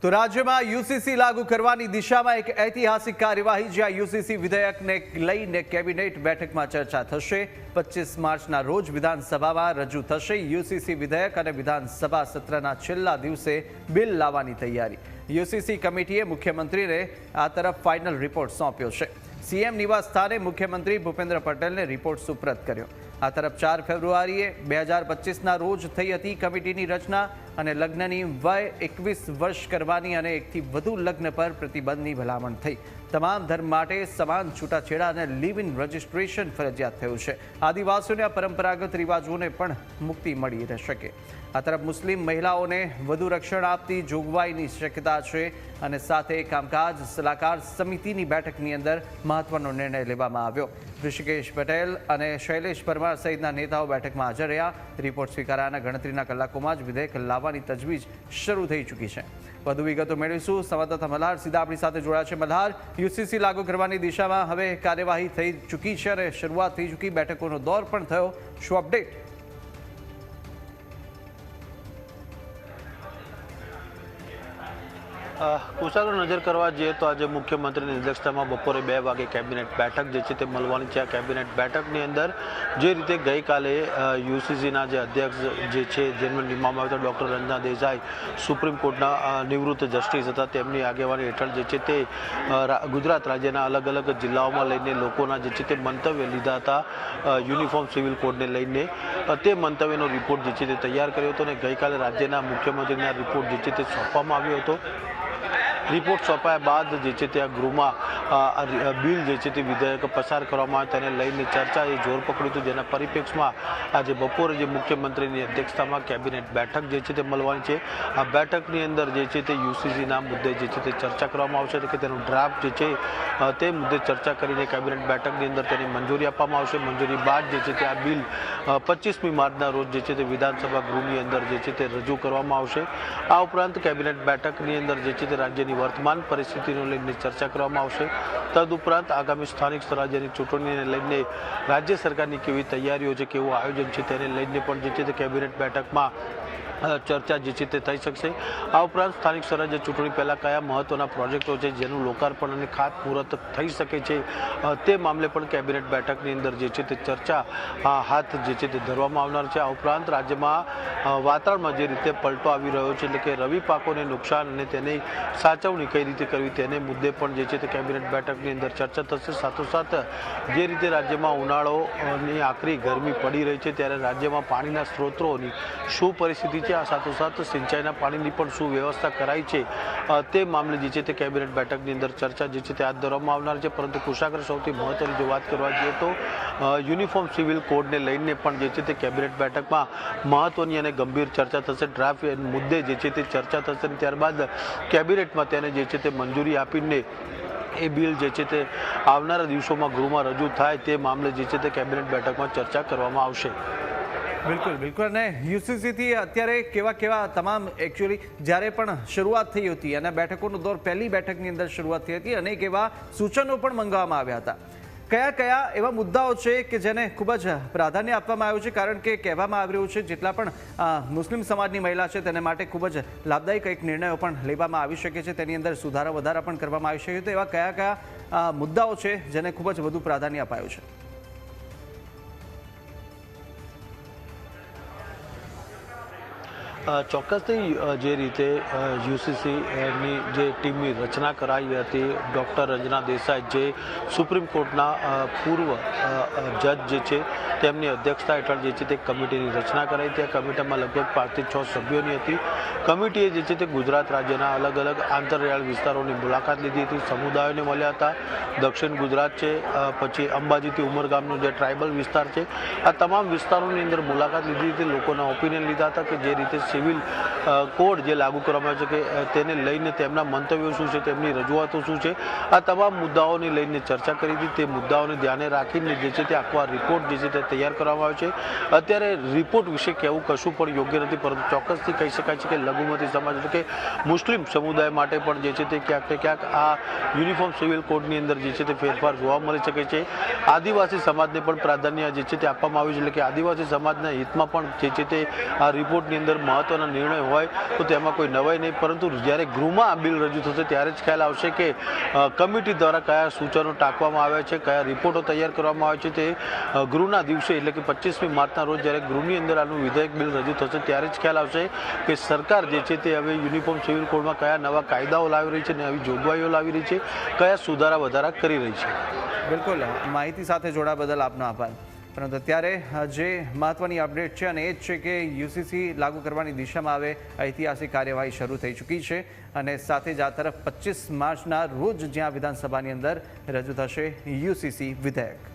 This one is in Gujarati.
તો રાજ્યમાં યુસીસી લાગુ કરવાની દિશામાં એક ઐતિહાસિક કાર્યવાહી, જ્યાં યુસીસી વિધેયકને લઈને કેબિનેટ બેઠકમાં ચર્ચા થશે। 25 માર્ચના રોજ વિધાનસભામાં રજૂ થશે યુસીસી વિધેયક અને વિધાનસભા સત્રના છેલ્લા દિવસે બિલ લાવવાની તૈયારી। યુસીસી કમિટીએ મુખ્યમંત્રીને આ તરફ ફાઇનલ રિપોર્ટ સોંપ્યો છે। સીએમ નિવાસ સ્થાને મુખ્યમંત્રી ભૂપેન્દ્ર પટેલને રિપોર્ટ સુપ્રત કર્યો। આ તરફ 4 ફેબ્રુઆરીએ 2025ના રોજ થઈ હતી કમિટીની રચના અને લગ્નની વય 21 વર્ષ કરવાની અને એકથી વધુ લગ્ન પર પ્રતિબંધની ભલામણ થઈ। તમામ ધર્મ માટે સમાન છૂટાછેડા અને લિવ ઇન રજિસ્ટ્રેશન ફરજિયાત થયું છે। આદિવાસીઓના પરંપરાગત રિવાજોને પણ મુક્તિ મળી શકે। આ તરફ મુસ્લિમ મહિલાઓને વધુ રક્ષણ આપતી જોગવાઈની શક્યતા છે અને સાથે કામકાજ સલાહકાર સમિતિની બેઠકની અંદર મહત્વનો નિર્ણય લેવામાં આવ્યો। ઋષિકેશ પટેલ અને શૈલેષ પરમાર સહિતના નેતાઓ બેઠકમાં હાજર રહ્યા। રિપોર્ટ સ્વીકારાના ગણતરીના કલાકોમાં જ વિધેયક લાવવાની તજવીજ શરૂ થઈ ચૂકી છે। વધુ વિગતો મેળવીશું। સંવાદદાતા મલ્હાર સીધા આપણી સાથે જોડાયા છે। મલ્હાર, યુસીસી લાગુ કરવાની દિશામાં હવે કાર્યવાહી થઈ ચૂકી છે અને શરૂઆત થઈ ચૂકી, બેઠકોનો દોર પણ થયો, શું અપડેટ? કુશાલો નજર કરવા જઈએ તો આજે મુખ્યમંત્રીની અધ્યક્ષતામાં બપોરે 2 વાગે કેબિનેટ બેઠક જે છે તે મળવાની છે। આ કેબિનેટ બેઠકની અંદર જે રીતે ગઈકાલે યુસીસીના જે અધ્યક્ષ જે છે જેમને નિમવામાં આવ્યા ડૉક્ટર રંજના દેસાઈ સુપ્રીમ કોર્ટના નિવૃત્ત જસ્ટિસ હતા, તેમની આગેવાની હેઠળ જે છે તે ગુજરાત રાજ્યના અલગ અલગ જિલ્લાઓમાં લઈને લોકોના જે છે તે મંતવ્ય લીધા હતા યુનિફોર્મ સિવિલ કોડને લઈને। તે મંતવ્યનો રિપોર્ટ જે છે તે તૈયાર કર્યો હતો અને ગઈકાલે રાજ્યના મુખ્યમંત્રીના રિપોર્ટ જે છે તે સોંપવામાં આવ્યો હતો। રિપોર્ટ સોંપાયા બાદ જે છે તે આ ગૃહમાં બિલ જે છે તે વિધેયક પસાર કરવામાં આવે તેને લઈને ચર્ચાએ જોર પકડ્યું હતું, જેના પરિપ્રેક્ષમાં આજે બપોરે જે મુખ્યમંત્રીની અધ્યક્ષતામાં કેબિનેટ બેઠક જે છે તે મળવાની છે। આ બેઠકની અંદર જે છે તે યુસીસીના મુદ્દે જે છે તે ચર્ચા કરવામાં આવશે કે તેનું ડ્રાફ્ટ જે છે તે મુદ્દે ચર્ચા કરીને કેબિનેટ બેઠકની અંદર તેની મંજૂરી આપવામાં આવશે। મંજૂરી બાદ જે છે તે આ બિલ 25મી માર્ચના રોજ જે છે તે વિધાનસભા ગૃહની અંદર જે છે તે રજૂ કરવામાં આવશે। આ ઉપરાંત કેબિનેટ બેઠકની અંદર જે છે તે રાજ્યની વર્તમાન પરિસ્થિતિને લઈને ચર્ચા કરવામાં આવશે। તદુપરાંત આગામી સ્થાનિક સ્વરાજ્યની ચૂંટણીને લઈને રાજ્ય સરકારની કેવી તૈયારીઓ છે, કેવું આયોજન છે તેને લઈને પણ જે છે તે કેબિનેટ બેઠકમાં ચર્ચા જે છે તે થઈ શકશે। આ ઉપરાંત સ્થાનિક સ્વરાજ્ય ચૂંટણી પહેલાં કયા મહત્વના પ્રોજેક્ટો છે જેનું લોકાર્પણ અને ખાતમુહૂર્ત થઈ શકે છે તે મામલે પણ કેબિનેટ બેઠકની અંદર જે છે તે ચર્ચા હાથ જે છે તે ધરવામાં આવનાર છે। આ ઉપરાંત રાજ્યમાં વાતાવરણમાં જે રીતે પલટો આવી રહ્યો છે, એટલે કે રવિ પાકોને નુકસાન અને તેની સાચવણી કઈ રીતે કરવી તેને મુદ્દે પણ જે છે તે કેબિનેટ બેઠકની અંદર ચર્ચા થશે। સાથોસાથ જે રીતે રાજ્યમાં ઉનાળોની આકરી ગરમી પડી રહી છે ત્યારે રાજ્યમાં પાણીના સ્ત્રોતોની શું પરિસ્થિતિ છે, આ સાથોસાથ સિંચાઈના પાણીની પણ શું વ્યવસ્થા કરાઈ છે તે મામલે જે છે તે કેબિનેટ બેઠકની અંદર ચર્ચા જે છે તે હાથ ધરવામાં આવનાર છે। પરંતુ કુશાગ્ર સૌથી મહત્વની જો વાત કરવા જઈએ તો યુનિફોર્મ સિવિલ કોડને લઈને પણ જે છે તે કેબિનેટ બેઠકમાં મહત્વની અને ગંભીર ચર્ચા થશે। ડ્રાફ્ટ મુદ્દે જે છે તે ચર્ચા થશે અને ત્યારબાદ કેબિનેટમાં તેને જે છે તે મંજૂરી આપીને એ બિલ જે છે તે આવનારા દિવસોમાં ગૃહમાં રજૂ થાય તે મામલે જે છે તે કેબિનેટ બેઠકમાં ચર્ચા કરવામાં આવશે। બિલકુલ બિલકુલ। અને યુસીસીથી અત્યારે કેવા તમામ એકચ્યુઅલી જ્યારે પણ શરૂઆત થઈ હતી અને બેઠકોનો દોર પહેલી બેઠકની અંદર શરૂઆત થઈ હતી, અનેક એવા સૂચનો પણ મંગાવવામાં આવ્યા હતા। કયા એવા મુદ્દાઓ છે કે જેને ખૂબ જ પ્રાધાન્ય આપવામાં આવ્યું છે? કારણ કે કહેવામાં આવી રહ્યું છે જેટલા પણ મુસ્લિમ સમાજની મહિલા છે તેને માટે ખૂબ જ લાભદાયી કંઈક નિર્ણયો પણ લેવામાં આવી શકે છે, તેની અંદર સુધારા વધારા પણ કરવામાં આવી શકે। તો એવા કયા મુદ્દાઓ છે જેને ખૂબ જ વધુ પ્રાધાન્ય અપાયું છે? ચોક્કસથી જે રીતે યુસીસીની જે ટીમની રચના કરાઈ હતી, ડૉક્ટર રંજના દેસાઈ જે સુપ્રીમ કોર્ટના પૂર્વ જજ જે છે તેમની અધ્યક્ષતા હેઠળ જે છે તે કમિટીની રચના કરાઈ હતી। આ કમિટીમાં લગભગ 5 થી 6 સભ્યોની હતી। કમિટીએ જે છે તે ગુજરાત રાજ્યના અલગ અલગ આંતરિયાળ વિસ્તારોની મુલાકાત લીધી હતી, સમુદાયોને મળ્યા હતા। દક્ષિણ ગુજરાત છે, પછી અંબાજીથી ઉમરગામનો જે ટ્રાઇબલ વિસ્તાર છે, આ તમામ વિસ્તારોની અંદર મુલાકાત લીધી હતી, લોકોના ઓપિનિયન લીધા હતા કે જે રીતે સિવિલ કોડ જે લાગુ કરવામાં આવે છે કે તેને લઈને તેમના મંતવ્યો શું છે, તેમની રજૂઆતો શું છે, આ તમામ મુદ્દાઓને લઈને ચર્ચા કરી હતી। તે મુદ્દાઓને ધ્યાને રાખીને જે છે તે આખો રિપોર્ટ જે છે તે તૈયાર કરવામાં આવે છે। અત્યારે રિપોર્ટ વિશે કહેવું કશું પણ યોગ્ય નથી, પરંતુ ચોક્કસથી કહી શકાય છે કે લઘુમતી સમાજ એટલે કે મુસ્લિમ સમુદાય માટે પણ જે છે તે ક્યાંક ને ક્યાંક આ યુનિફોર્મ સિવિલ કોડની અંદર જે છે તે ફેરફાર જોવા મળી શકે છે। આદિવાસી સમાજને પણ પ્રાધાન્ય જે છે તે આપવામાં આવ્યું છે, એટલે કે આદિવાસી સમાજના હિતમાં પણ જે છે તે આ રિપોર્ટની અંદર મહત્વ મહત્ત્વના નિર્ણય હોય તો તેમાં કોઈ નવાઈ નહીં, પરંતુ જ્યારે ગૃહમાં આ બિલ રજૂ થશે ત્યારે જ ખ્યાલ આવશે કે કમિટી દ્વારા કયા સૂચનો ટાંકવામાં આવ્યા છે, કયા રિપોર્ટો તૈયાર કરવામાં આવે છે. તે ગૃહના દિવસે એટલે કે 25મી માર્ચના રોજ જ્યારે ગૃહની અંદર આનું વિધેયક બિલ રજૂ થશે ત્યારે જ ખ્યાલ આવશે કે સરકાર જે છે તે હવે યુનિફોર્મ સિવિલ કોડમાં કયા નવા કાયદાઓ લાવી રહી છે, નવી જોગવાઈઓ લાવી રહી છે, કયા સુધારા વધારા કરી રહી છે. બિલકુલ, માહિતી સાથે જોડા બદલ આપનો આભાર. પરંતુ અત્યારે જે મહત્વની અપડેટ છે અને એ જ છે કે યુસીસી લાગુ કરવાની દિશામાં હવે ઐતિહાસિક કાર્યવાહી શરૂ થઈ ચૂકી છે અને સાથે જ આ તરફ 25 માર્ચના રોજ જ્યાં વિધાનસભાની અંદર રજૂ થશે યુસીસી વિધેયક.